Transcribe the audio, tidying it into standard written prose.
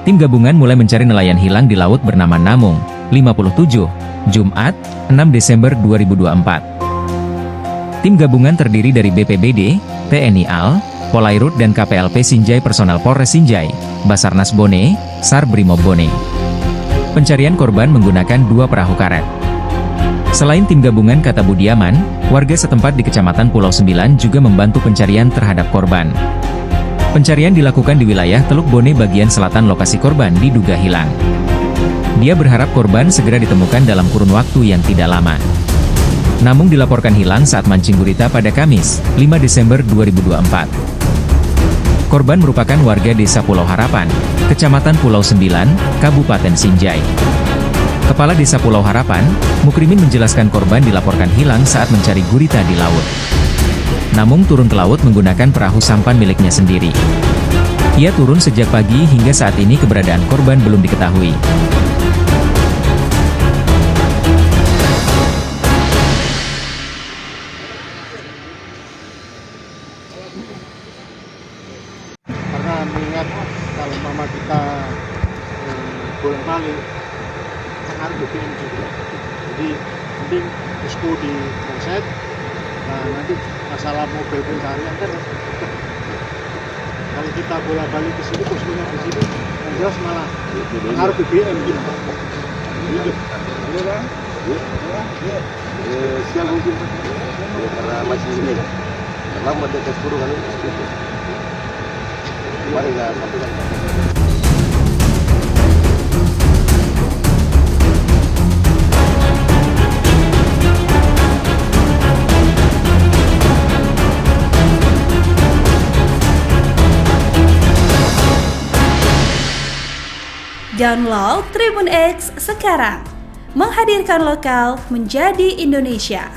Tim gabungan mulai mencari nelayan hilang di laut bernama Namung, 57, Jumat, 6 Desember 2024. Tim gabungan terdiri dari BPBD, TNI AL, Polairut dan KPLP Sinjai personel Polres Sinjai, Basarnas Bone, SAR Brimob Bone. Pencarian korban menggunakan 2 perahu karet. Selain tim gabungan kata Budiaman, warga setempat di Kecamatan Pulau Sembilan juga membantu pencarian terhadap korban. Pencarian dilakukan di wilayah Teluk Bone bagian selatan lokasi korban diduga hilang. Dia berharap korban segera ditemukan dalam kurun waktu yang tidak lama. Namung dilaporkan hilang saat mancing gurita pada Kamis, 5 Desember 2024. Korban merupakan warga Desa Pulau Harapan, Kecamatan Pulau Sembilan, Kabupaten Sinjai. Kepala Desa Pulau Harapan, Mukrimin menjelaskan korban dilaporkan hilang saat mencari gurita di laut. Namung turun ke laut menggunakan perahu sampan miliknya sendiri. Ia turun sejak pagi hingga saat ini keberadaan korban belum diketahui. Karena mengingat kalau mama kita bolak-balik kan harus BBM juga. Jadi mending posko di Polsek. Nah nanti masalah mobil pencarian kan kalau kita bolak-balik ke sini poskonya di sini yang jelas malah pengaruh BBM gitu. Iya kan? Siang mungkin ya, karena masih ini karena mendekat kurungan itu kemarin nggak sampai kan. Download Tribun X sekarang, menghadirkan lokal menjadi Indonesia.